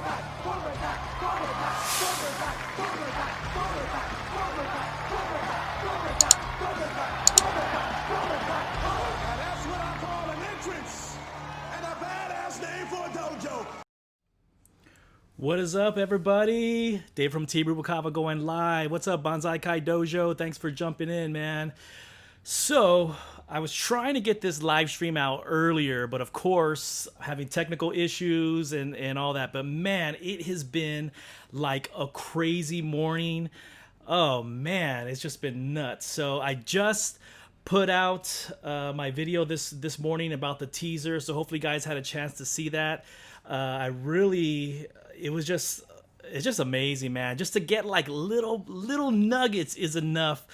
That's what I call an entrance and a badass name for a dojo. What is up, everybody? Dave from Team Rubalcava going live. What's up, Bonzai Kai Dojo? Thanks for jumping in, man. So, I was trying to get this live stream out earlier, but of course, having technical issues and all that. But man, it has been like a crazy morning. Oh man, it's just been nuts. So, I just put out my video this morning about the teaser. So, hopefully, you guys had a chance to see that. It's just amazing, man. Just to get like little nuggets is enough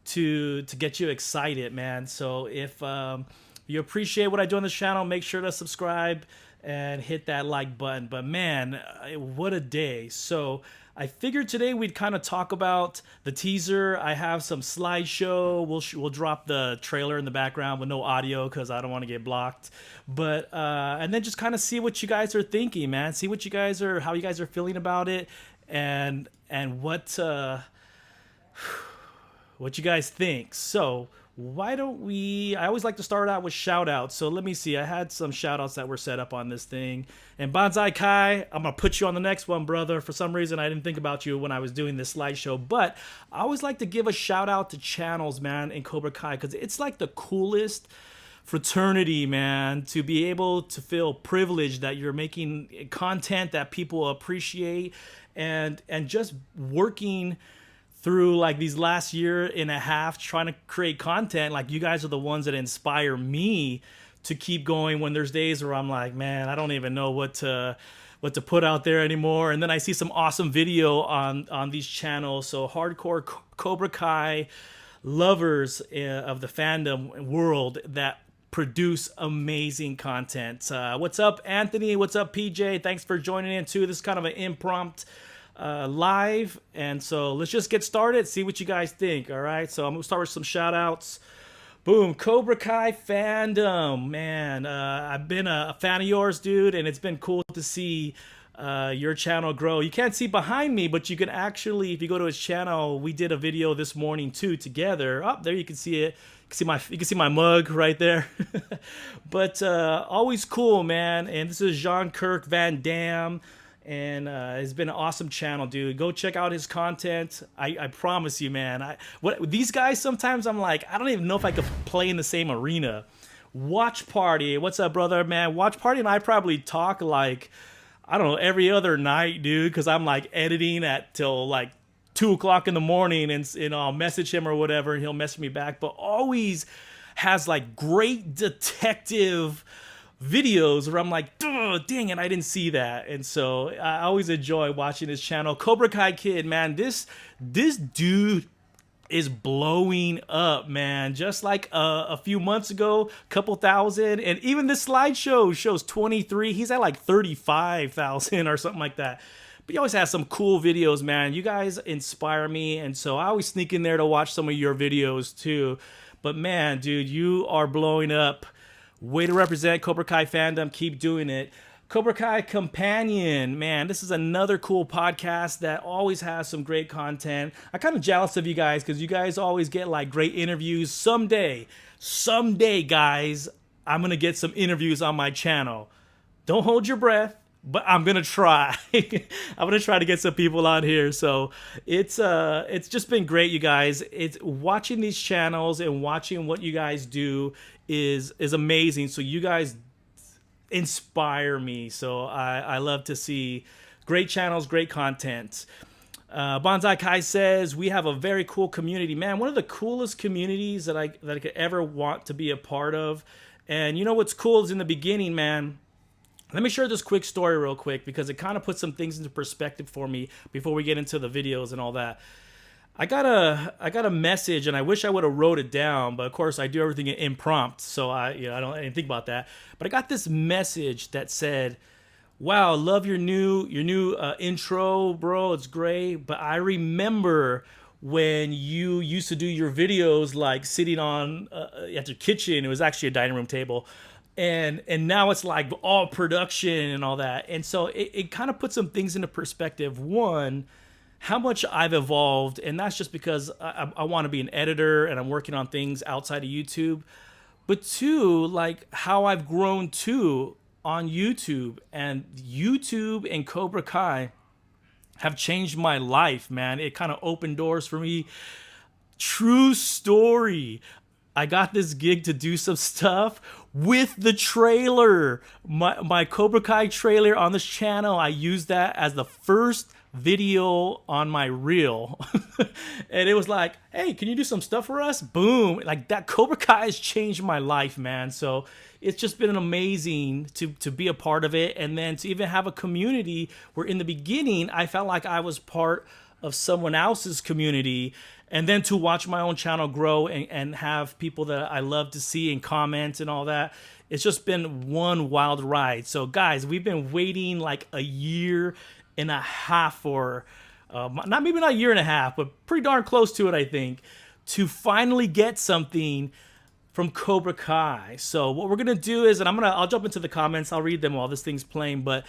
to get you excited, man. So if you appreciate what I do on this channel, make sure to subscribe and hit that like button. But man, what a day. So I figured today we'd kind of talk about the teaser. I have some slideshow. We'll drop the trailer in the background with no audio because I don't want to get blocked. But and then just kind of see what you guys are thinking, man. See what how you guys are feeling about it, and what you guys think. So why don't we, I always like to start out with shout outs. So let me see, I had some shout outs that were set up on this thing. And Bonzai Kai, I'm gonna put you on the next one, brother. For some reason I didn't think about you when I was doing this slideshow, but I always like to give a shout out to channels, man, in Cobra Kai, because it's like the coolest fraternity, man, to be able to feel privileged that you're making content that people appreciate, and just working through like these last year and a half trying to create content. Like, you guys are the ones that inspire me to keep going when there's days where I'm like, man, I don't even know what to put out there anymore. And then I see some awesome video on these channels. So hardcore Cobra Kai lovers of the fandom world that produce amazing content. What's up, Anthony? What's up, PJ? Thanks for joining in too. This is kind of an impromptu live, and so let's just get started, see what you guys think. All right, so I'm gonna start with some shout outs. Boom. Cobra Kai Fandom, man, I've been a fan of yours, dude, and it's been cool to see your channel grow. You can't see behind me, but you can actually, if you go to his channel, we did a video this morning too together. Up there you can see it. You can see my mug right there. But always cool, man. And this is Jean-Kirk Van Dam. And it's been an awesome channel, dude. Go check out his content. I promise you, man. These guys, sometimes I'm like, I don't even know if I could play in the same arena. Watch Party, what's up, brother, man? Watch Party and I probably talk like, I don't know, every other night, dude, because I'm like editing till like 2 o'clock in the morning, and I'll message him or whatever, and he'll message me back. But always has like great detective videos where I'm like, dang it, I didn't see that. And so I always enjoy watching his channel. Cobra Kai Kid, man, this dude is blowing up, man. Just like a few months ago, couple thousand, and even this slideshow shows 23. He's at like 35,000 or something like that. But he always has some cool videos, man. You guys inspire me, and so I always sneak in there to watch some of your videos too. But man, dude, you are blowing up. Way to represent Cobra Kai Fandom. Keep doing it. Cobra Kai Kompanion, man, this is another cool podcast that always has some great content. I'm kind of jealous of you guys because you guys always get like great interviews. Someday, guys, I'm going to get some interviews on my channel. Don't hold your breath, but I'm going to try. I'm going to try to get some people on here. So it's just been great, you guys. It's watching these channels and watching what you guys do is amazing. So you guys inspire me. So I love to see great channels, great content. Bonzai Kai says, we have a very cool community. Man, one of the coolest communities that I could ever want to be a part of. And you know what's cool is in the beginning, man, let me share this quick story real quick because it kind of puts some things into perspective for me before we get into the videos and all that. I got a message, and I wish I would have wrote it down, but of course I do everything impromptu, so I didn't think about that. But I got this message that said, "Wow, love your new intro, bro. It's great. But I remember when you used to do your videos like sitting on at your kitchen. It was actually a dining room table, and now it's like all production and all that. And so it kind of puts some things into perspective. One, how much I've evolved, and that's just because I want to be an editor and I'm working on things outside of YouTube. But two, like how I've grown too on YouTube, and YouTube and Cobra Kai have changed my life, man. It kind of opened doors for me. True story. I got this gig to do some stuff with the trailer. My Cobra Kai trailer on this channel, I used that as the first video on my reel. And it was like, hey, can you do some stuff for us? Boom. Like that Cobra Kai has changed my life, man. So it's just been amazing to be a part of it. And then to even have a community where in the beginning, I felt like I was part of someone else's community. And then to watch my own channel grow and have people that I love to see and comment and all that. It's just been one wild ride. So guys, we've been waiting like a year and a half for, not a year and a half, but pretty darn close to it, I think, to finally get something from Cobra Kai. So what we're gonna do is, and I'll jump into the comments, I'll read them while this thing's playing, but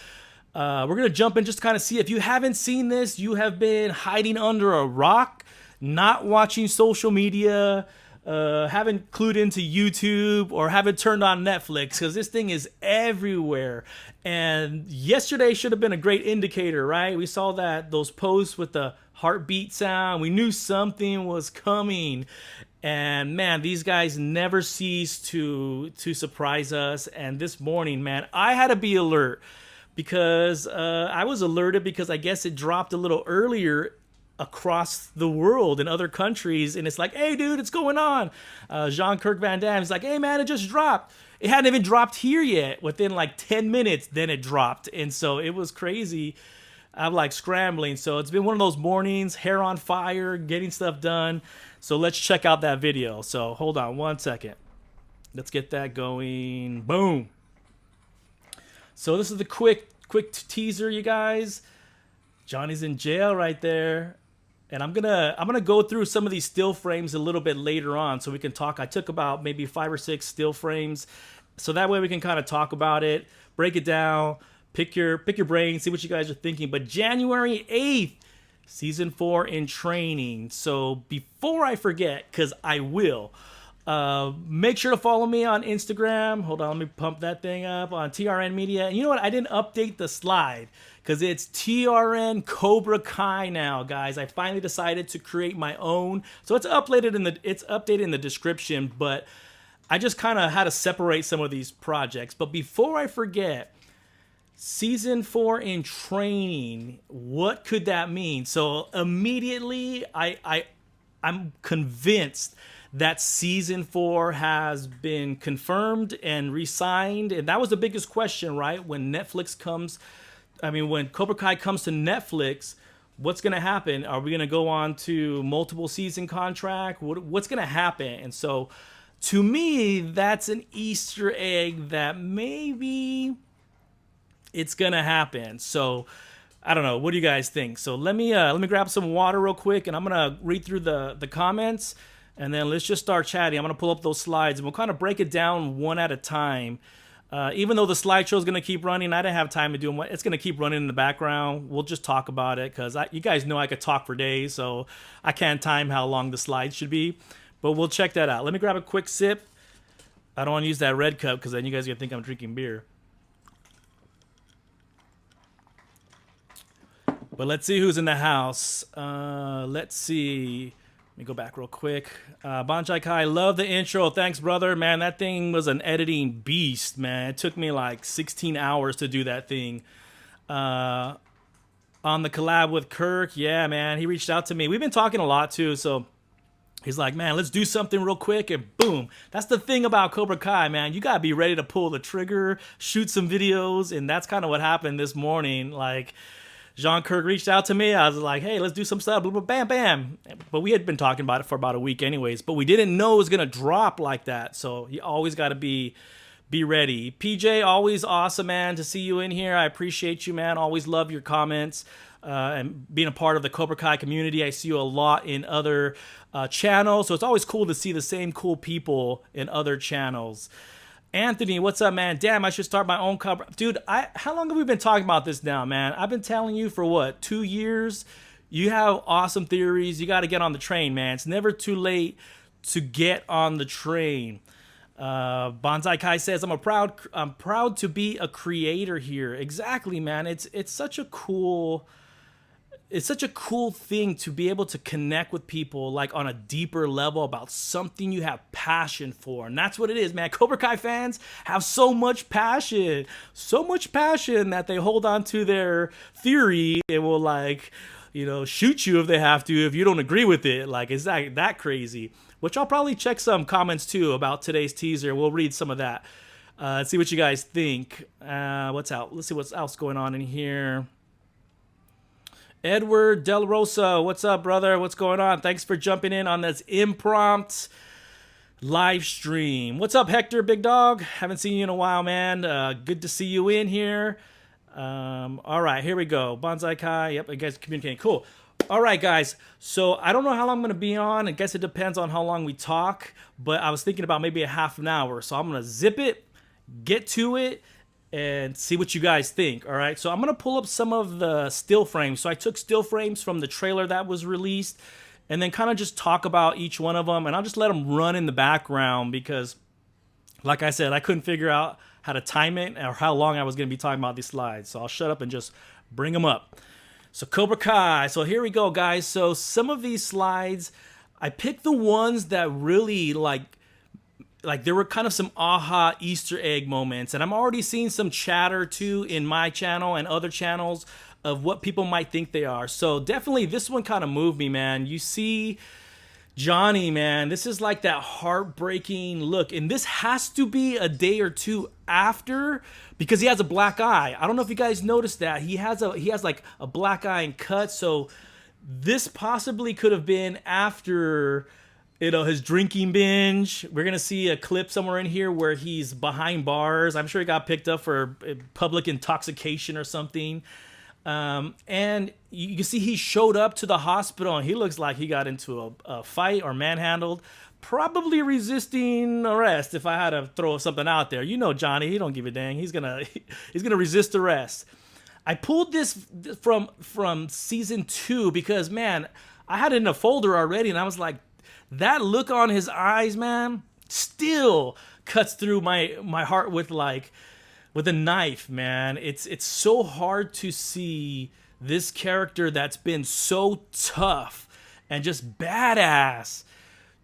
we're gonna jump in just to kind of see. If you haven't seen this, you have been hiding under a rock, not watching social media, haven't clued into YouTube, or haven't turned on Netflix, because this thing is everywhere. And yesterday should have been a great indicator, right? We saw those posts with the heartbeat sound. We knew something was coming. And man, these guys never cease to surprise us. And this morning, man, I had to be alert, because I was alerted because I guess it dropped a little earlier across the world in other countries, and it's like, hey dude, it's going on. Jean-Claude Van Damme's like, hey man, it just dropped. It hadn't even dropped here yet. Within like 10 minutes, then it dropped. And so it was crazy. I'm like scrambling. So it's been one of those mornings, hair on fire, getting stuff done. So let's check out that video. So hold on one second. Let's get that going. Boom. So this is the quick teaser, you guys. Johnny's in jail right there. And I'm gonna go through some of these still frames a little bit later on so we can talk. I took about maybe 5 or 6 still frames, so that way we can kind of talk about it, break it down, pick your brain, see what you guys are thinking. But January 8th, season 4 in training. So before I forget, because I will, make sure to follow me on Instagram. Hold on, let me pump that thing up on TRN Media. And you know what? I didn't update the slide, because it's TRN Cobra Kai now, guys. I finally decided to create my own. So it's updated in the description, but I just kind of had to separate some of these projects. But before I forget, season 4 in training, what could that mean? So immediately I'm convinced that season 4 has been confirmed and re-signed. And that was the biggest question, right? When Cobra Kai comes to Netflix, what's going to happen? Are we going to go on to multiple season contract? What's going to happen? And so to me, that's an Easter egg that maybe it's going to happen. So I don't know. What do you guys think? So let me grab some water real quick, and I'm going to read through the comments, and then let's just start chatting. I'm going to pull up those slides, and we'll kind of break it down one at a time. Even though the slideshow is going to keep running, I didn't have time to do them. It's going to keep running in the background. We'll just talk about it, because you guys know I could talk for days, so I can't time how long the slides should be. But we'll check that out. Let me grab a quick sip. I don't want to use that red cup, because then you guys are going to think I'm drinking beer. But let's see who's in the house. Let's see. Let me go back real quick. Bonzai Kai, love the intro. Thanks, brother. Man, that thing was an editing beast, man. It took me like 16 hours to do that thing. On the collab with Kirk, yeah, man, he reached out to me. We've been talking a lot, too, so he's like, man, let's do something real quick, and boom. That's the thing about Cobra Kai, man. You got to be ready to pull the trigger, shoot some videos, and that's kind of what happened this morning. Like, Jean-Claude reached out to me. I was like, hey, let's do some stuff. Blah, blah, bam, bam. But we had been talking about it for about a week anyways. But we didn't know it was going to drop like that. So you always got to be ready. PJ, always awesome, man, to see you in here. I appreciate you, man. Always love your comments and being a part of the Cobra Kai community. I see you a lot in other channels. So it's always cool to see the same cool people in other channels. Anthony, what's up, man? Damn, I should start my own Cobra. Dude, how long have we been talking about this now, man? I've been telling you for what, 2 years? You have awesome theories. You got to get on the train, man. It's never too late to get on the train. Bonzai Kai says, I'm proud to be a creator here. Exactly, man. It's such a cool thing to be able to connect with people like on a deeper level about something you have passion for. And that's what it is, man. Cobra Kai fans have so much passion that they hold on to their theory and will, like, you know, shoot you if they have to if you don't agree with it. Like, it's that crazy. Which I'll probably check some comments too about today's teaser. We'll read some of that. Let's see what you guys think. What's out? Let's see what's else going on in here. Edward Del Rosa, what's up, brother? What's going on? Thanks for jumping in on this impromptu live stream. What's up, Hector, big dog? Haven't seen you in a while, man. Good to see you in here. All right, here we go. Bonzai Kai. Yep, you guys communicating. Cool. All right, guys. So I don't know how long I'm going to be on. I guess it depends on how long we talk. But I was thinking about maybe a half an hour. So I'm going to zip it, get to it, and see what you guys think. All right. So I'm going to pull up some of the still frames. So I took still frames from the trailer that was released and then kind of just talk about each one of them. And I'll just let them run in the background because, like I said, I couldn't figure out how to time it or how long I was going to be talking about these slides. So I'll shut up and just bring them up. So Cobra Kai. So here we go, guys. So some of these slides, I picked the ones that really like there were kind of some aha Easter egg moments. And I'm already seeing some chatter too in my channel and other channels of what people might think they are. So definitely this one kind of moved me, man. You see Johnny, man, this is like that heartbreaking look. And this has to be a day or two after because he has a black eye. I don't know if you guys noticed that. He has like a black eye and cut. So this possibly could have been after, you know, his drinking binge. We're going to see a clip somewhere in here where he's behind bars. I'm sure he got picked up for public intoxication or something. And you can see he showed up to the hospital and he looks like he got into a fight or manhandled, probably resisting arrest. If I had to throw something out there, you know, Johnny, he don't give a dang. He's gonna resist arrest. I pulled this from season 2 because, man, I had it in a folder already and I was like, that look on his eyes, man, still cuts through my heart with a knife, man. It's so hard to see this character that's been so tough and just badass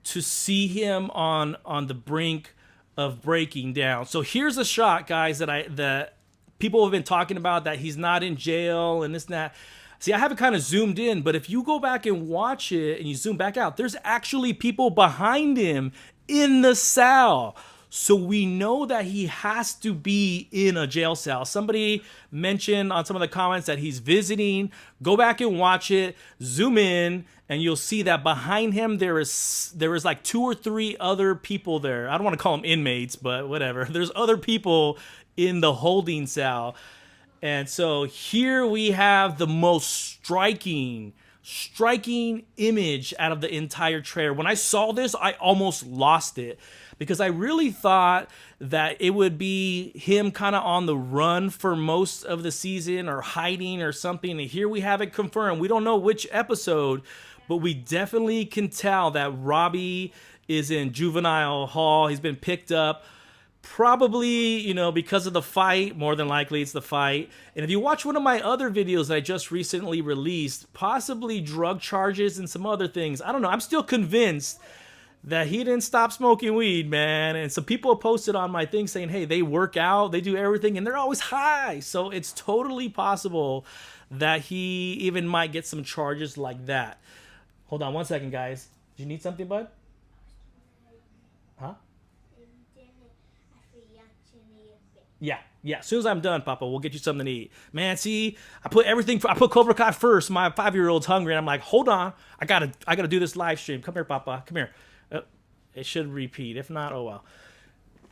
to see him on the brink of breaking down. So here's a shot, guys, that people have been talking about, that he's not in jail and this and that. See, I have it kind of zoomed in, but if you go back and watch it and you zoom back out, there's actually people behind him in the cell. So we know that he has to be in a jail cell. Somebody mentioned on some of the comments that he's visiting. Go back and watch it, zoom in, and you'll see that behind him there is like 2 or 3 other people there. I don't want to call them inmates, but whatever. There's other people in the holding cell. And so here we have the most striking image out of the entire trailer. When I saw this, I almost lost it because I really thought that it would be him kind of on the run for most of the season or hiding or something. And here we have it confirmed. We don't know which episode, but we definitely can tell that Robbie is in juvenile hall. He's been picked up. Probably, you know, because of the fight. More than likely it's the fight. And if you watch one of my other videos that I just recently released, possibly drug charges and some other things. I don't know. I'm still convinced that he didn't stop smoking weed, man. And some people have posted on my thing saying, hey, they work out, they do everything, and they're always high. So it's totally possible that he even might get some charges like that. Hold on one second, guys. Do you need something, bud? Huh? Yeah. As soon as I'm done, Papa, we'll get you something to eat. Man, see, I put Cobra Kai first. My 5-year-old's hungry, and I'm like, hold on, I gotta do this live stream. Come here, Papa. Come here. It should repeat. If not, oh well.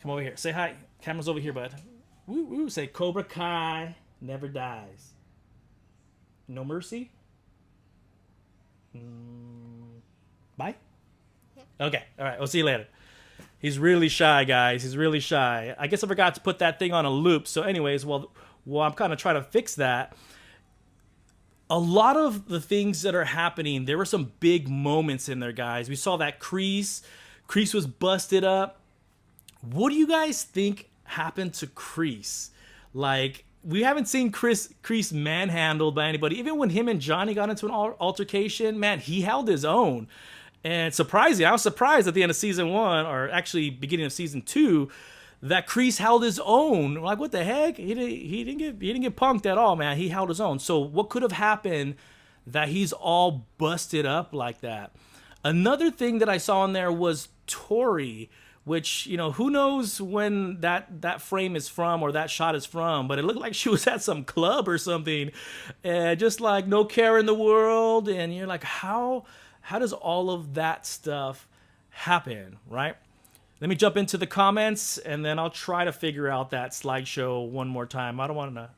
Come over here. Say hi. Camera's over here, bud. Woo woo. Say Cobra Kai never dies. No mercy. Bye. Okay. All right. We'll see you later. He's really shy, guys. He's really shy. I guess I forgot to put that thing on a loop. So anyways, well I'm kind of trying to fix that. A lot of the things that are happening, there were some big moments in there, guys. We saw that Kreese was busted up. What do you guys think happened to Kreese? Like, we haven't seen Kreese manhandled by anybody. Even when him and Johnny got into an altercation, man, he held his own. And surprising, I was surprised at the end of season 1, or actually beginning of season 2, that Kreese held his own. Like, what the heck? He didn't get punked at all, man. He held his own. So what could have happened that he's all busted up like that? Another thing that I saw in there was Tori, which, you know, who knows when that frame is from or that shot is from, but it looked like she was at some club or something, and just like no care in the world. And you're like, how does all of that stuff happen, right? Let me jump into the comments, and then I'll try to figure out that slideshow one more time. I don't want to...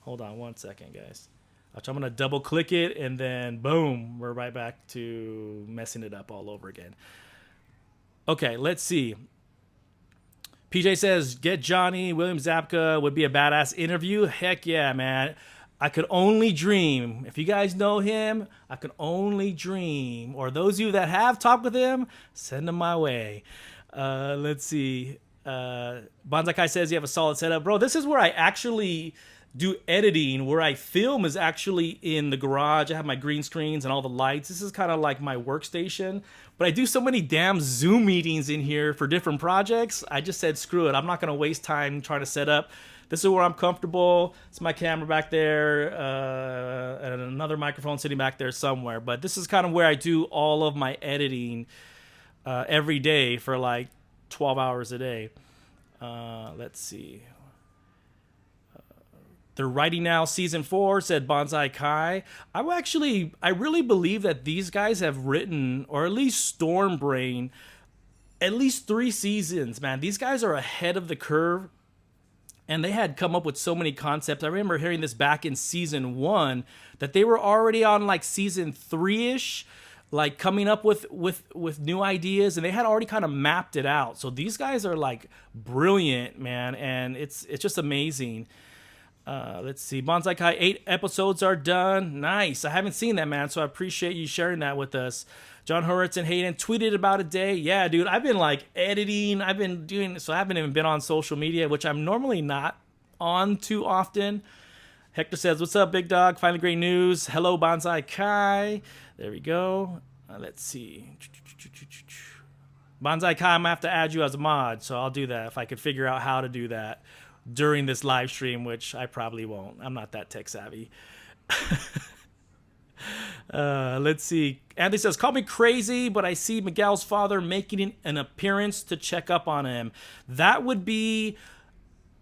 Hold on one second, guys. I'm going to double click it, and then boom, we're right back to messing it up all over again. Okay, let's see. PJ says, get Johnny. William Zabka would be a badass interview. Heck yeah, man. I could only dream. If you guys know him, I could only dream. Or those of you that have talked with him, send them my way. Let's see. Bonzai Kai says you have a solid setup. Bro, this is where I actually do editing. Where I film is actually in the garage. I have my green screens and all the lights. This is kind of like my workstation. But I do so many damn Zoom meetings in here for different projects. I just said, screw it. I'm not going to waste time trying to set up. This is where I'm comfortable. It's my camera back there, and another microphone sitting back there somewhere. But this is kind of where I do all of my editing every day for like 12 hours a day. Let's see. They're writing now season 4, said Bonzai Kai. I really believe that these guys have written, or at least Stormbrain, at least 3 seasons, man. These guys are ahead of the curve. And they had come up with so many concepts. I remember hearing this back in season 1, that they were already on like season 3-ish, like coming up with new ideas, and they had already kind of mapped it out. So these guys are like brilliant, man, and it's just amazing. Let's see. Bonzai Kai 8 episodes are done. Nice. I haven't seen that, man, so I appreciate you sharing that with us. John Horitz and Hayden tweeted about a day. Yeah, dude, I've been like editing. I've been doing, so I haven't even been on social media, which I'm normally not on too often. Hector says, what's up, big dog? Finally great news. Hello, Bonzai Kai. There we go. Let's see. Bonzai Kai, I'm going to have to add you as a mod, so I'll do that if I could figure out how to do that during this live stream, which I probably won't. I'm not that tech savvy. Let's see. Andy says, call me crazy, but I see Miguel's father making an appearance to check up on him. That would be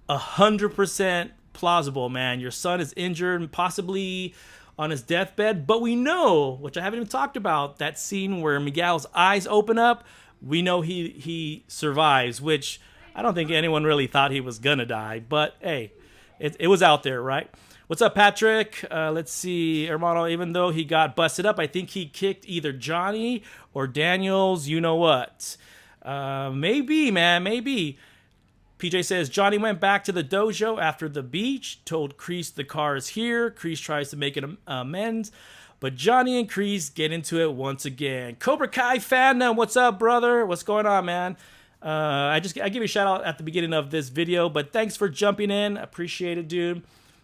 100% plausible, man. Your son is injured and possibly on his deathbed, but we know, which I haven't even talked about, that scene where Miguel's eyes open up. We know he survives, which I don't think anyone really thought he was gonna die, but hey, it was out there, right? What's up, Patrick? Let's see, Hermano, even though he got busted up, I think he kicked either Johnny or Daniels, you know what. Maybe, man, maybe. PJ says, Johnny went back to the dojo after the beach, told Kreese the car is here. Kreese tries to make an amends, but Johnny and Kreese get into it once again. Cobra Kai Fandom, what's up, brother? What's going on, man? I give you a shout out at the beginning of this video, but thanks for jumping in. Appreciate it, dude.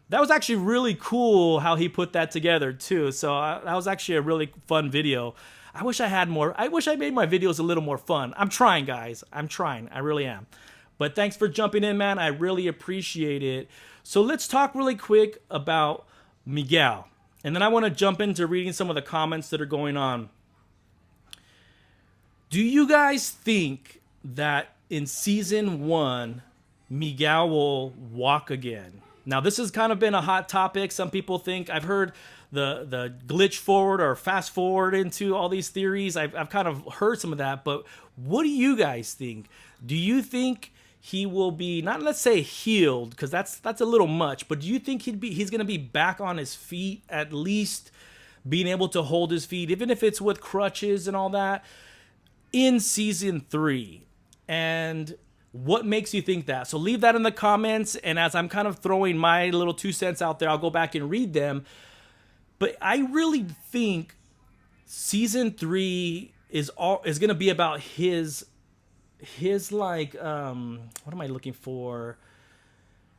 That was actually really cool how he put that together too. So that was actually a really fun video. I wish I had more. I wish I made my videos a little more fun. I'm trying, guys. I'm trying. I really am. But thanks for jumping in, man. I really appreciate it. So let's talk really quick about Miguel. And then I want to jump into reading some of the comments that are going on. Do you guys think that in season 1, Miguel will walk again? Now, this has kind of been a hot topic. Some people think, I've heard the glitch forward or fast forward into all these theories. I've kind of heard some of that, but what do you guys think? Do you think he will be, not let's say healed, because that's a little much, but do you think he's going to be back on his feet, at least being able to hold his feet, even if it's with crutches and all that, in season 3? And what makes you think that? So leave that in the comments. And as I'm kind of throwing my little 2 cents out there, I'll go back and read them. But I really think season 3 is going to be about his like what am I looking for?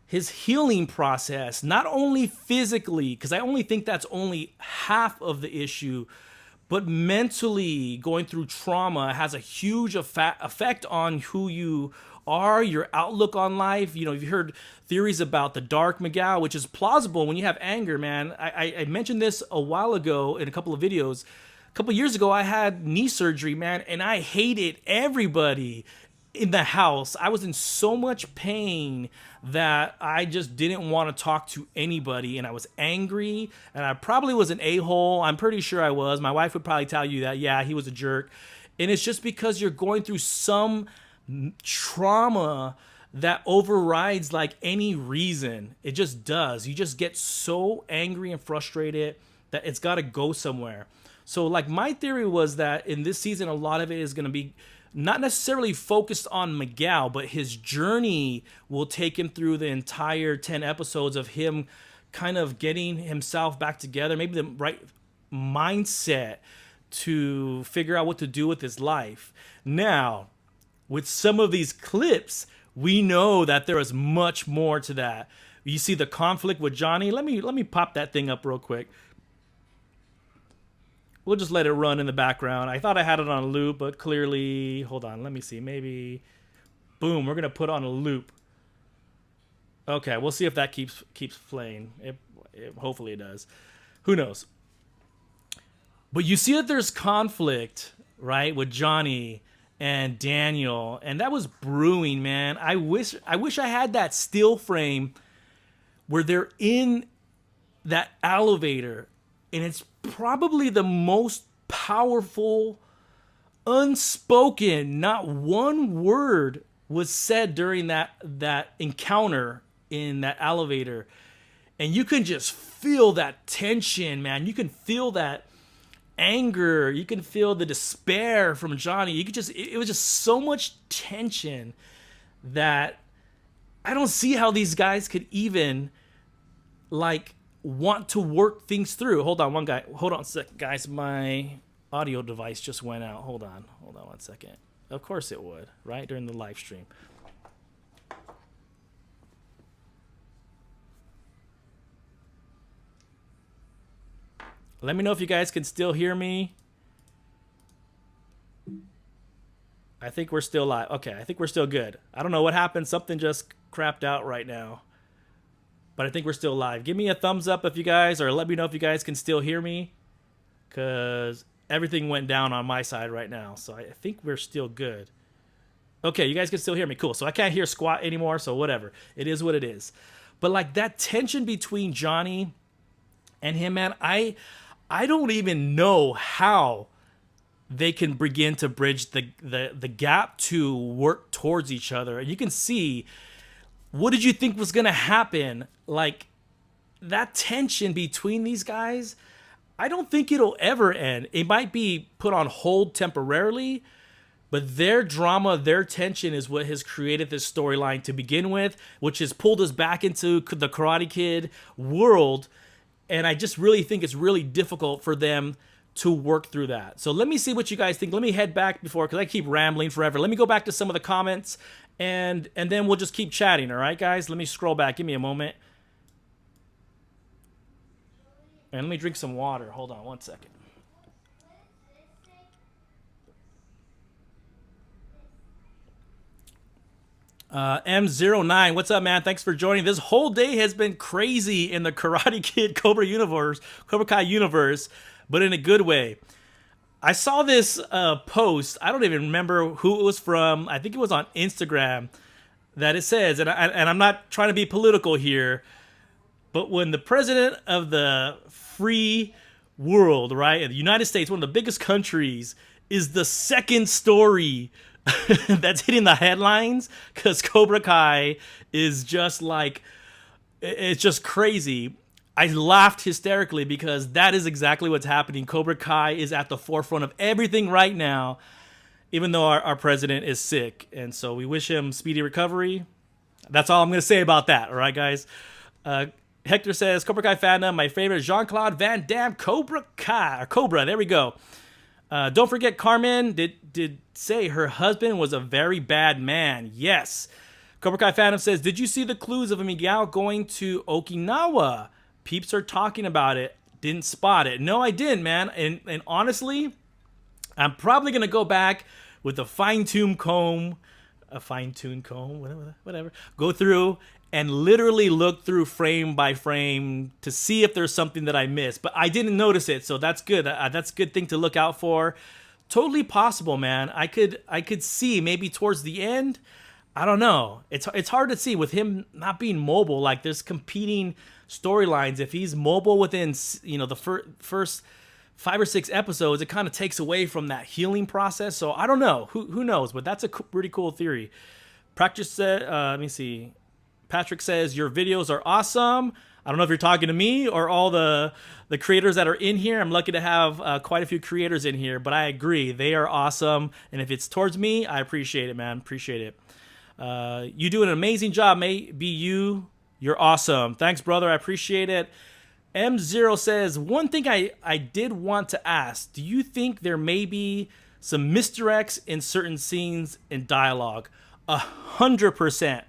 His healing process, not only physically, because I only think that's only half of the issue, but mentally going through trauma has a huge effect on who you are, your outlook on life. You know, you've heard theories about the dark Miguel, which is plausible when you have anger, man. I mentioned this a while ago in a couple of videos. A couple of years ago, I had knee surgery, man, and I hated everybody in the house. I was in so much pain that I just didn't want to talk to anybody, and I was angry, and I probably was an a-hole. I'm pretty sure I was. My wife would probably tell you that, yeah, he was a jerk. And it's just because you're going through some trauma that overrides like any reason. It just does. You just get so angry and frustrated that it's got to go somewhere. So like my theory was that in this season, a lot of it is going to be not necessarily focused on Miguel, but his journey will take him through the entire 10 episodes of him kind of getting himself back together, maybe the right mindset to figure out what to do with his life. Now, with some of these clips, we know that there is much more to that. You see the conflict with Johnny. Let me pop that thing up real quick. We'll just let it run in the background. I thought I had it on a loop, but clearly, hold on, let me see. Maybe, boom, we're gonna put on a loop. Okay, we'll see if that keeps playing. Hopefully it does. Who knows? But you see that there's conflict, right, with Johnny and Daniel, and that was brewing, man. I wish I had that still frame where they're in that elevator, and it's probably the most powerful, unspoken, not one word was said during that encounter in that elevator. And you can just feel that tension, man. You can feel that anger. You can feel the despair from Johnny. It was just so much tension that I don't see how these guys could even like want to work things through. Hold on a sec, guys. My audio device just went out. Hold on 1 second. Of course it would, right? During the live stream. Let me know if you guys can still hear me. I think we're still live. Okay, I think we're still good. I don't know what happened. Something just crapped out right now. But I think we're still live. Give me a thumbs up if you guys, or let me know if you guys can still hear me, because everything went down on my side right now. So I think we're still good. Okay, you guys can still hear me. Cool. So I can't hear squat anymore, so whatever. It is what it is. But like that tension between Johnny and him, man, I don't even know how they can begin to bridge the gap to work towards each other. And you can see, what did you think was going to happen? Like, that tension between these guys, I don't think it'll ever end. It might be put on hold temporarily, but their drama, their tension is what has created this storyline to begin with, which has pulled us back into the Karate Kid world. And I just really think it's really difficult for them to work through that. So let me see what you guys think. Let me head back because I keep rambling forever. Let me go back to some of the comments, and then we'll just keep chatting. All right, guys? Let me scroll back. Give me a moment. And let me drink some water. Hold on 1 second. M09, what's up, man? Thanks for joining. This whole day has been crazy in the Karate Kid Cobra Kai universe, but in a good way. I saw this post. I don't even remember who it was from. I think it was on Instagram, that it says, and I'm not trying to be political here, but when the president of the free world, right, the United States, one of the biggest countries, is the second story that's hitting the headlines, because Cobra Kai is just like, it's just crazy. I laughed hysterically because that is exactly what's happening. Cobra Kai is at the forefront of everything right now. even though our president is sick. And so we wish him speedy recovery. That's all I'm going to say about that. All right, guys. Hector says, Cobra Kai Fandom, my favorite Jean-Claude Van Damme Cobra Kai. Or Cobra, there we go. Don't forget Carmen did say her husband was a very bad man. Yes. Cobra Kai Fandom says, did you see the clues of Miguel going to Okinawa? Peeps are talking about it. Didn't spot it. No, I didn't, man. And honestly, I'm probably going to go back with a fine-tuned comb, whatever. Go through and literally look through frame by frame to see if there's something that I missed. But I didn't notice it, so that's good. That's a good thing to look out for. Totally possible, man. I could see maybe towards the end. I don't know. It's hard to see with him not being mobile. Like there's competing storylines. If he's mobile within the first 5 or 6 episodes, it kind of takes away from that healing process. So I don't know. Who knows? But that's a pretty cool theory. Practice said. Let me see. Patrick says your videos are awesome. I don't know if you're talking to me or all the creators that are in here. I'm lucky to have quite a few creators in here, but I agree. They are awesome. And if it's towards me, I appreciate it, man. Appreciate it. You do an amazing job, mate. You're awesome. Thanks, brother. I appreciate it. M0 says, one thing I did want to ask, do you think there may be some misdirects in certain scenes and dialogue? 100%.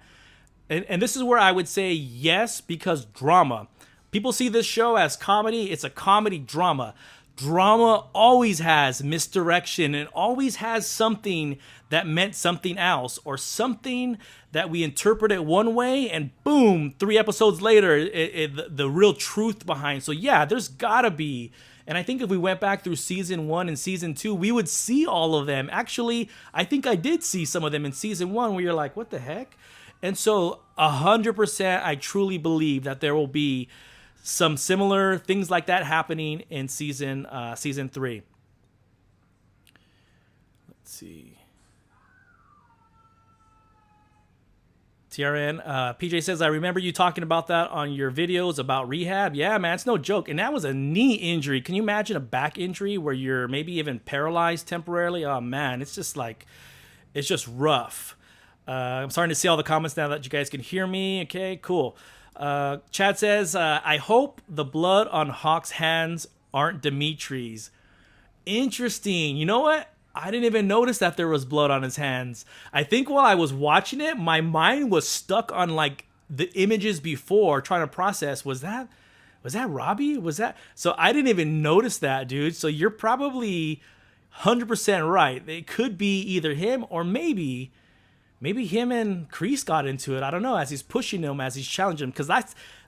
And this is where I would say yes, because drama. People see this show as comedy. It's a comedy drama. Drama always has misdirection and always has something that meant something else or something that we interpret it one way and boom, 3 episodes later, the real truth behind. So yeah, there's gotta be. And I think if we went back through season 1 and season 2, we would see all of them. Actually, I think I did see some of them in season 1 where you're like, what the heck? And so 100%, I truly believe that there will be some similar things like that happening in season 3. Let's see. TRN, PJ says, I remember you talking about that on your videos about rehab. Yeah, man, it's no joke. And that was a knee injury. Can you imagine a back injury where you're maybe even paralyzed temporarily? Oh, man, it's just rough. I'm starting to see all the comments now that you guys can hear me. Okay, cool. Chad says, I hope the blood on Hawk's hands aren't Dimitri's. Interesting. You know what? I didn't even notice that there was blood on his hands. I think while I was watching it, my mind was stuck on like the images before trying to process. Was that Robbie? So I didn't even notice that, dude. So you're probably 100% right. It could be either him or maybe him and Kreese got into it. I don't know, as he's pushing him, as he's challenging him. Because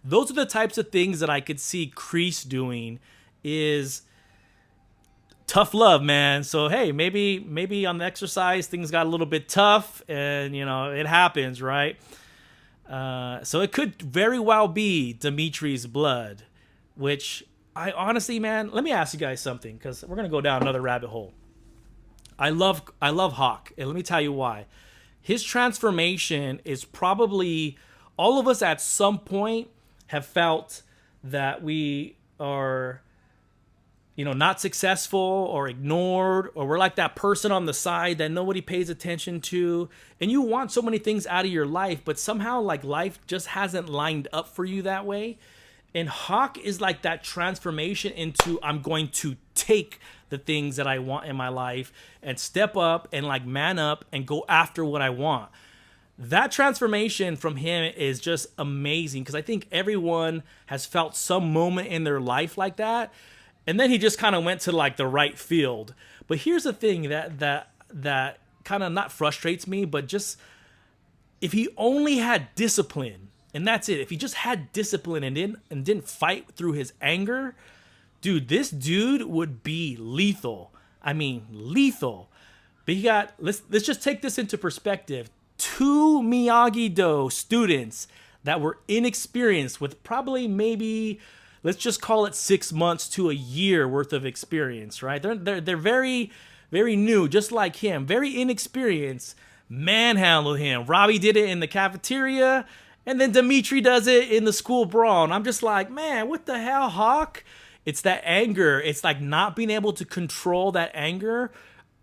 those are the types of things that I could see Kreese doing is tough love, man. So, hey, maybe on the exercise, things got a little bit tough. And, it happens, right? So it could very well be Dimitri's blood. Which, I honestly, man, let me ask you guys something. Because we're going to go down another rabbit hole. I love Hawk. And let me tell you why. His transformation is probably, all of us at some point have felt that we are, not successful or ignored, or we're like that person on the side that nobody pays attention to. And you want so many things out of your life, but somehow like life just hasn't lined up for you that way. And Hawk is like that transformation into, I'm going to take the things that I want in my life and step up and like man up and go after what I want. That transformation from him is just amazing, because I think everyone has felt some moment in their life like that. And then he just kind of went to like the right field. But here's the thing that kind of not frustrates me, but just if he only had discipline, and that's it. If he just had discipline and didn't fight through his anger, dude, this dude would be lethal. I mean, lethal. But let's just take this into perspective. 2 Miyagi-Do students that were inexperienced with probably maybe, let's just call it 6 months to a year worth of experience, right? They're very, very new, just like him, very inexperienced. Manhandle him. Robbie did it in the cafeteria, and then Dimitri does it in the school brawl. And I'm just like, man, what the hell, Hawk? It's that anger. It's like not being able to control that anger.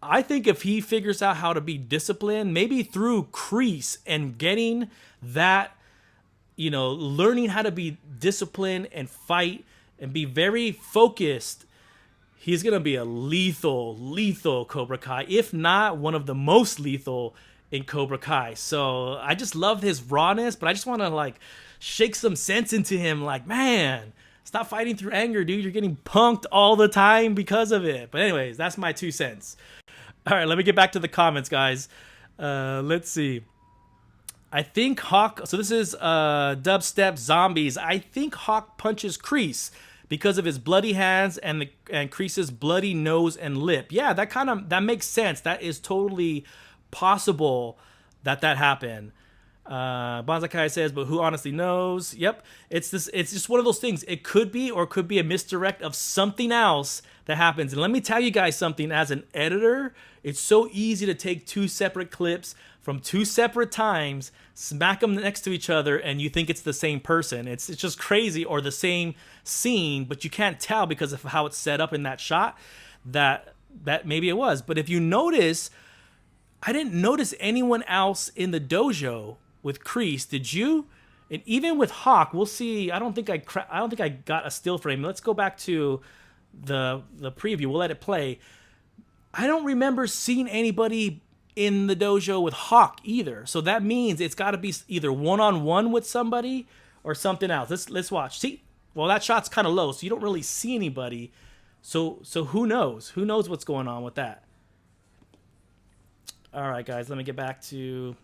I think if he figures out how to be disciplined, maybe through Kreese and getting that, learning how to be disciplined and fight and be very focused, he's going to be a lethal Cobra Kai, if not one of the most lethal in Cobra Kai. So I just love his rawness, but I just want to like shake some sense into him. Like, man, stop fighting through anger, dude. You're getting punked all the time because of it. But anyways, that's my 2 cents. All right, let me get back to the comments, guys. Let's see. I think Hawk... So this is Dubstep Zombies. I think Hawk punches Kreese because of his bloody hands and Kreese's bloody nose and lip. Yeah, that makes sense. That is totally possible that happened. Bonzai Kai says, but who honestly knows? Yep, it's just one of those things. It could be, or it could be a misdirect of something else that happens. And let me tell you guys something. As an editor, it's so easy to take 2 separate clips from 2 separate times, smack them next to each other, and you think it's the same person. It's just crazy, or the same scene, but you can't tell because of how it's set up in that shot that maybe it was. But if you notice, I didn't notice anyone else in the dojo with Kreese. Did you? And even with Hawk, we'll see. I don't think I got a still frame. Let's go back to the preview. We'll let it play. I don't remember seeing anybody in the dojo with Hawk either. So that means it's got to be either one-on-one with somebody or something else. Let's watch. See, well, that shot's kind of low, so you don't really see anybody. So who knows? Who knows what's going on with that? All right, guys, let me get back to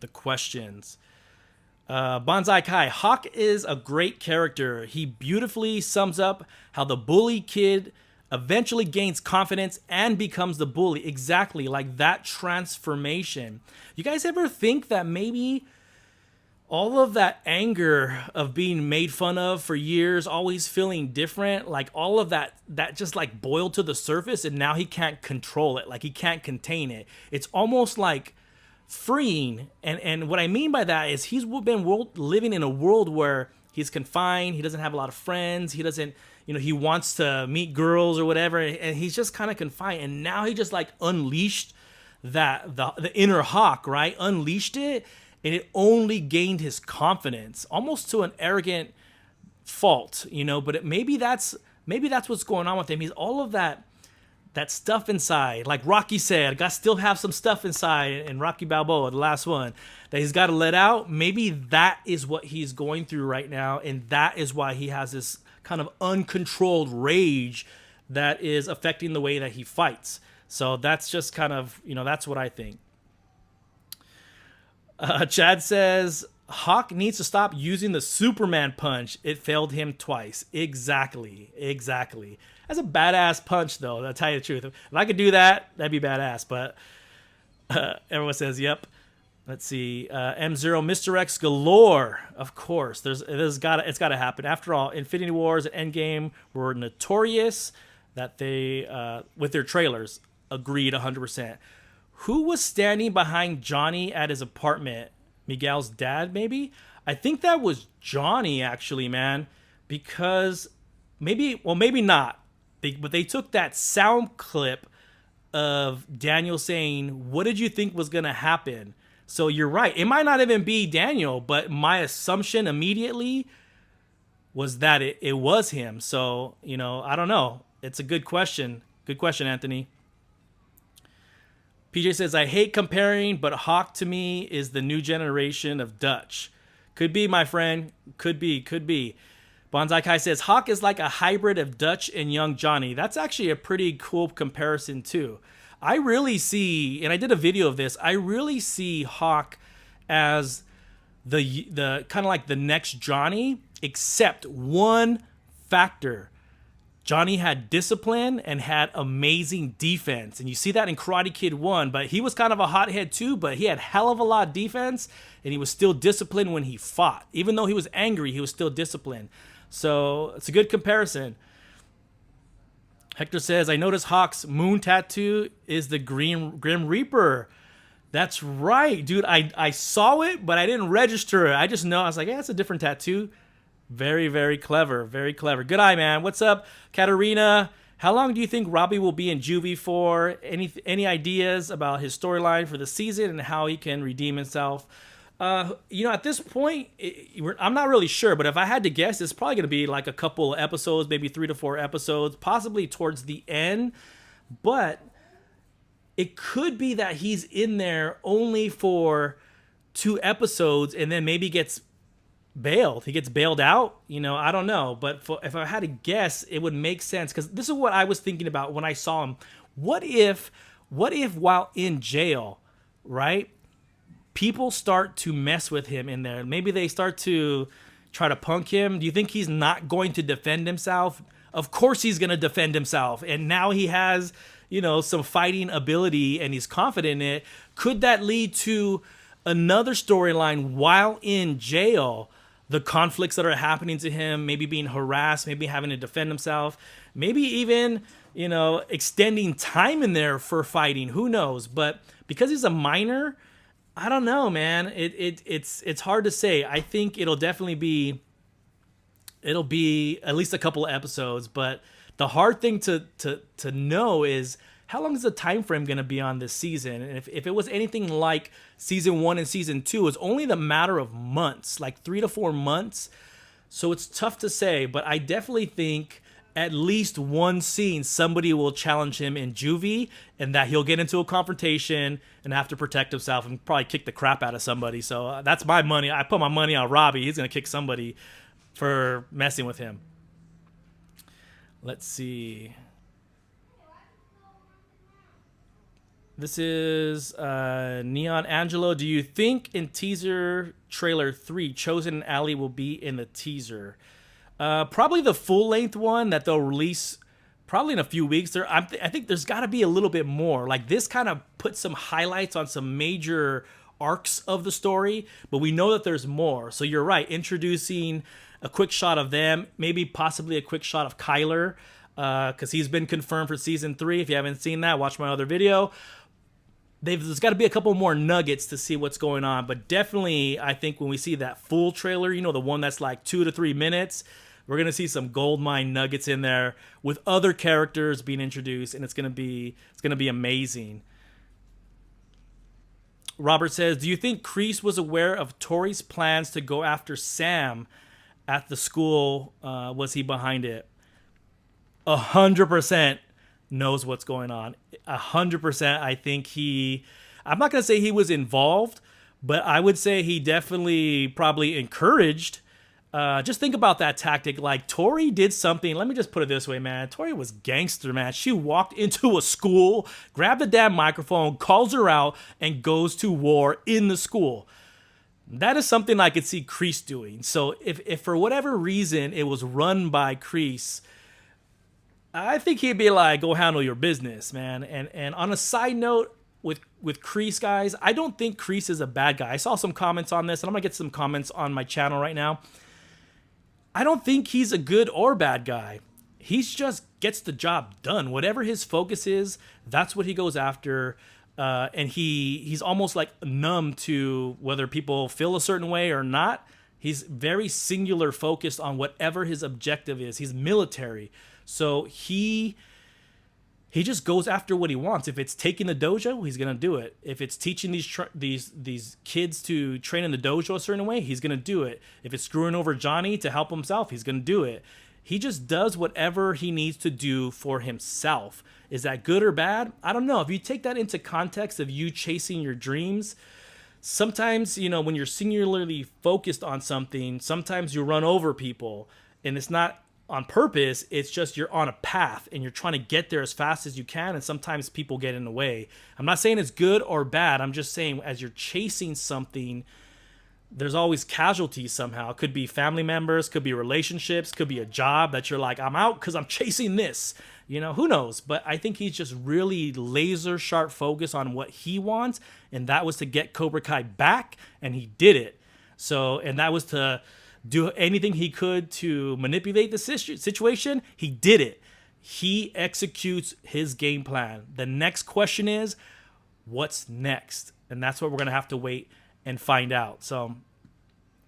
the questions. Bonzai Kai. Hawk is a great character. He beautifully sums up how the bully kid eventually gains confidence and becomes the bully. Exactly, like that transformation. You guys ever think that maybe all of that anger of being made fun of for years, always feeling different, like all of that just like boiled to the surface, and now he can't control it, like he can't contain it. It's almost like freeing. And what I mean by that is he's been living in a world where he's confined, he doesn't have a lot of friends, he doesn't, he wants to meet girls or whatever, and he's just kind of confined. And now he just like unleashed the inner Hawk, right? Unleashed it, and it only gained his confidence, almost to an arrogant fault, But maybe that's what's going on with him. He's all of that stuff inside, like Rocky said, I still have some stuff inside in Rocky Balboa, the last one, that he's got to let out. Maybe that is what he's going through right now, and that is why he has this kind of uncontrolled rage that is affecting the way that he fights. So that's just kind of, that's what I think. Chad says, Hawk needs to stop using the Superman punch. It failed him twice. Exactly. That's a badass punch, though. I'll tell you the truth. If I could do that, that'd be badass. But everyone says, yep. Let's see. M0 Mr. X galore. Of course. It's got to happen. After all, Infinity Wars and Endgame were notorious that they, with their trailers, agreed 100%. Who was standing behind Johnny at his apartment? Miguel's dad, maybe? I think that was Johnny, actually, man. Because maybe not. But they took that sound clip of Daniel saying, what did you think was going to happen? So you're right. It might not even be Daniel, but my assumption immediately was that it was him. So, I don't know. It's a good question. Good question, Anthony. PJ says, I hate comparing, but Hawk to me is the new generation of Dutch. Could be, my friend. Could be. Bonzai Kai says, Hawk is like a hybrid of Dutch and young Johnny. That's actually a pretty cool comparison, too. I really see, and I did a video of this, I really see Hawk as the kind of like the next Johnny, except one factor. Johnny had discipline and had amazing defense. And you see that in Karate Kid 1, but he was kind of a hothead too, but he had hell of a lot of defense, and he was still disciplined when he fought. Even though he was angry, he was still disciplined. So it's a good comparison. Hector says, I noticed Hawk's moon tattoo is the Grim Reaper. That's right, dude. I saw it, but I didn't register it. I just know. I was like, yeah, it's a different tattoo. Very, very clever. Very clever. Good eye, man. What's up, Katarina? How long do you think Robbie will be in juvie for? Any ideas about his storyline for the season and how he can redeem himself? At this point, I'm not really sure, but if I had to guess, it's probably going to be like a couple episodes, maybe 3 to 4 episodes, possibly towards the end. But it could be that he's in there only for 2 episodes and then maybe gets bailed. He gets bailed out. I don't know. But if I had to guess, it would make sense, because this is what I was thinking about when I saw him. What if while in jail, right, people start to mess with him in there? Maybe they start to try to punk him. Do you think he's not going to defend himself? Of course he's going to defend himself. And now he has, some fighting ability and he's confident in it. Could that lead to another storyline while in jail? The conflicts that are happening to him, maybe being harassed, maybe having to defend himself, maybe even, extending time in there for fighting. Who knows? But because he's a minor, I don't know, man. It's hard to say. I think it'll be at least a couple of episodes. But the hard thing to know is, how long is the time frame going to be on this season? And if it was anything like season 1 and season 2, it's only the matter of months, like 3 to 4 months. So it's tough to say, but I definitely think at least one scene, somebody will challenge him in juvie, and that he'll get into a confrontation and have to protect himself and probably kick the crap out of somebody. So that's my money. I put my money on Robbie. He's going to kick somebody for messing with him. Let's see. This is Neon Angelo. Do you think in teaser trailer 3, Chosen and Ali will be in the teaser? Probably the full-length one that they'll release probably in a few weeks. I think there's got to be a little bit more. Like, this kind of puts some highlights on some major arcs of the story, but we know that there's more. So you're right, introducing a quick shot of them, maybe possibly a quick shot of Kyler, because he's been confirmed for season 3. If you haven't seen that, watch my other video. There's got to be a couple more nuggets to see what's going on. But definitely, I think when we see that full trailer, the one that's like 2 to 3 minutes, we're going to see some gold mine nuggets in there with other characters being introduced, and it's going to be amazing. Robert says, do you think Kreese was aware of Tori's plans to go after Sam at the school? Was he behind it? 100% knows what's going on. 100%. I think I'm not going to say he was involved, but I would say he definitely probably encouraged. Just think about that tactic. Like, Tori did something. Let me just put it this way, man. Tori was gangster, man. She walked into a school, grabbed the damn microphone, calls her out, and goes to war in the school. That is something I could see Kreese doing. So if for whatever reason it was run by Kreese, I think he'd be like, go handle your business, man. And on a side note, with Kreese, guys, I don't think Kreese is a bad guy. I saw some comments on this, and I'm going to get some comments on my channel right now. I don't think he's a good or bad guy. He just gets the job done. Whatever his focus is, that's what he goes after. And he's almost like numb to whether people feel a certain way or not. He's very singular focused on whatever his objective is. He's military. So he just goes after what he wants. If it's taking the dojo, he's gonna do it. If it's teaching these kids to train in the dojo a certain way, he's gonna do it. If it's screwing over Johnny to help himself, he's gonna do it. He just does whatever he needs to do for himself. Is that good or bad? I don't know. If you take that into context of you chasing your dreams, sometimes, when you're singularly focused on something, sometimes you run over people, and it's not on purpose. It's just you're on a path and you're trying to get there as fast as you can, and sometimes people get in the way. I'm not saying it's good or bad. I'm just saying, as you're chasing something, there's always casualties somehow. It could be family members, could be relationships, could be a job that you're like, I'm out because I'm chasing this. Who knows? But I think he's just really laser sharp focused on what he wants, and that was to get Cobra Kai back, and he did it. So, and that was to do anything he could to manipulate the situation. He did it. He executes his game plan. The next question is, what's next? And that's what we're going to have to wait and find out. So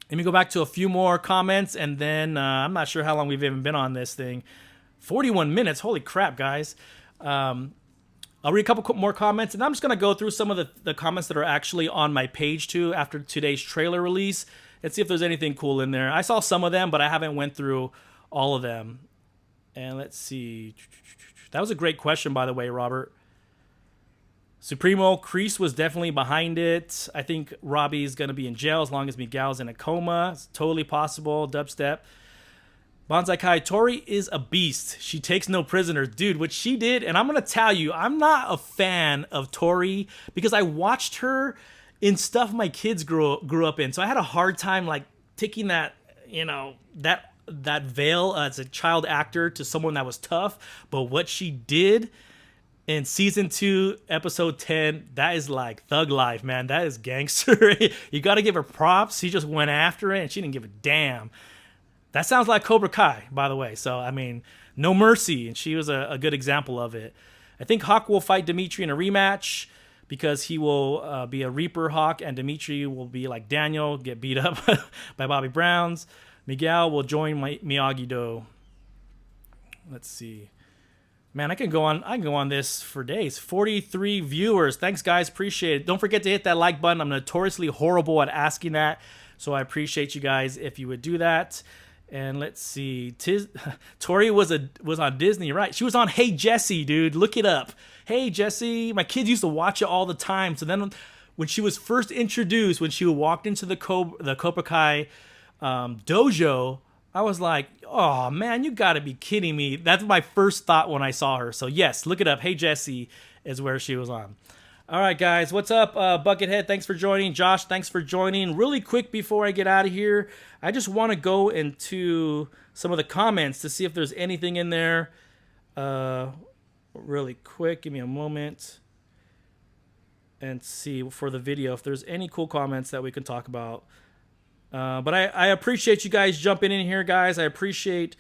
let me go back to a few more comments, and then I'm not sure how long we've even been on this thing. 41 minutes. Holy crap, guys. I'll read a couple more comments, and I'm just going to go through some of the comments that are actually on my page, too, after today's trailer release, and see if there's anything cool in there. I saw some of them, but I haven't went through all of them. And let's see. That was a great question, by the way, Robert. Supremo, Kreese was definitely behind it. I think Robbie's going to be in jail as long as Miguel's in a coma. It's totally possible. Dubstep. Bonzai Kai, Tori is a beast. She takes no prisoners. Dude, what she did, and I'm going to tell you, I'm not a fan of Tori because I watched her in stuff my kids grew up in. So I had a hard time, like, taking that, you know, that veil as a child actor to someone that was tough. But what she did in season 2, episode 10, that is like thug life, man. That is gangster. You got to give her props. She just went after it, and she didn't give a damn. That sounds like Cobra Kai, by the way. So, I mean, no mercy, and she was a good example of it. I think Hawk will fight Dimitri in a rematch because he will be a Reaper Hawk, and Dimitri will be like Daniel, get beat up by Bobby Browns. Miguel will join Miyagi-Do. Let's see. Man, I can go on this for days. 43 viewers. Thanks, guys. Appreciate it. Don't forget to hit that like button. I'm notoriously horrible at asking that, so I appreciate you guys if you would do that. And let's see. Tori was on Disney, right? She was on Hey Jesse, dude. Look it up. Hey Jesse. My kids used to watch it all the time. So then when she was first introduced, when she walked into the Cobra Kai dojo, I was like, oh man, you gotta be kidding me. That's my first thought when I saw her. So yes, look it up. Hey Jesse is where she was on. All right, guys, what's up? Buckethead, thanks for joining. Josh, thanks for joining. Really quick before I get out of here, I just want to go into some of the comments to see if there's anything in there. Really quick, give me a moment and see for the video if there's any cool comments that we can talk about. But I appreciate you guys jumping in here, guys. I appreciate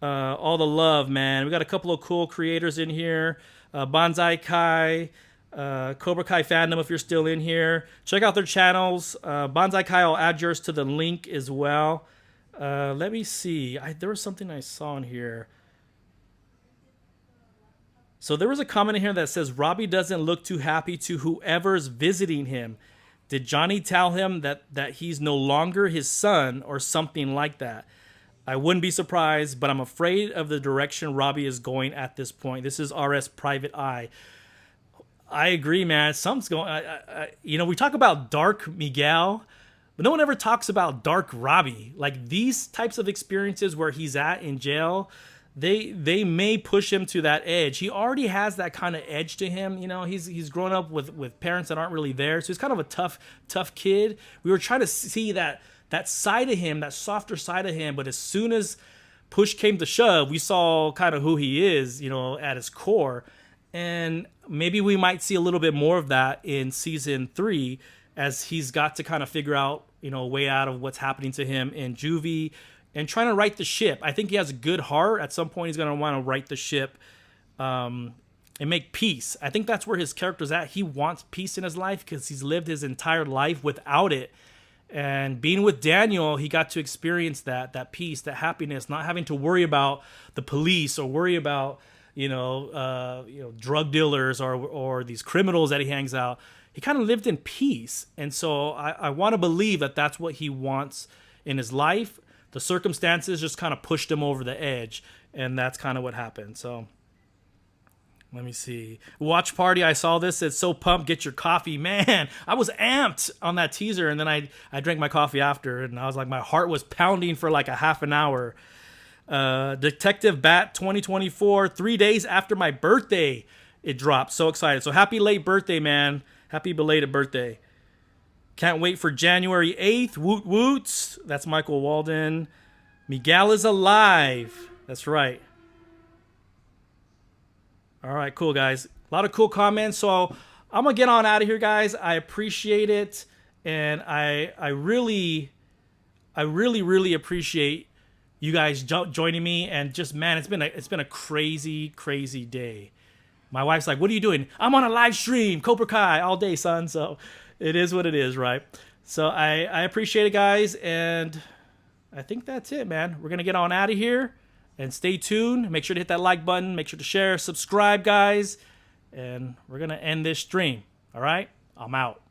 all the love, man. We got a couple of cool creators in here. Bonzai Kai, Cobra Kai Fandom, if you're still in here. Check out their channels. Bonzai Kai, I'll add yours to the link as well. Let me see. There was something I saw in here. So there was a comment in here that says, Robbie doesn't look too happy to whoever's visiting him. Did Johnny tell him that he's no longer his son or something like that? I wouldn't be surprised, but I'm afraid of the direction Robbie is going at this point. This is RS Private Eye. I agree, man. Something's going. You know, we talk about Dark Miguel, but no one ever talks about Dark Robbie. Like these types of experiences where he's at in jail, they may push him to that edge. He already has that kind of edge to him. You know, he's grown up with parents that aren't really there, so he's kind of a tough kid. We were trying to see that side of him, that softer side of him, but as soon as push came to shove, we saw kind of who he is, you know, at his core. And maybe we might see a little bit more of that in season 3 as he's got to kind of figure out, you know, a way out of what's happening to him in juvie and trying to right the ship. I think he has a good heart. At some point, he's going to want to right the ship and make peace. I think that's where his character's at. He wants peace in his life because he's lived his entire life without it. And being with Daniel, he got to experience that peace, that happiness, not having to worry about the police or worry about drug dealers or these criminals that he hangs out. He kind of lived in peace. And so I want to believe that that's what he wants in his life. The circumstances just kind of pushed him over the edge, and that's kind of what happened. So let me see. Watch party, I saw this. It's so pumped. Get your coffee. Man, I was amped on that teaser, and then I drank my coffee after, and I was like, my heart was pounding for like a half an hour. Detective Bat 2024, 3 days after my birthday, it dropped. So excited. So happy late birthday, man. Happy belated birthday. Can't wait for January 8th. Woot woots. That's Michael Walden. Miguel is alive. That's right. All right, cool, guys. A lot of cool comments. So I'm going to get on out of here, guys. I appreciate it. And I really appreciate you guys joining me. And just, man, it's been a crazy, crazy day. My wife's like, what are you doing? I'm on a live stream, Cobra Kai, all day, son. So it is what it is, right? So I appreciate it, guys. And I think that's it, man. We're going to get on out of here. And stay tuned. Make sure to hit that like button. Make sure to share, subscribe, guys. And we're going to end this stream. All right? I'm out.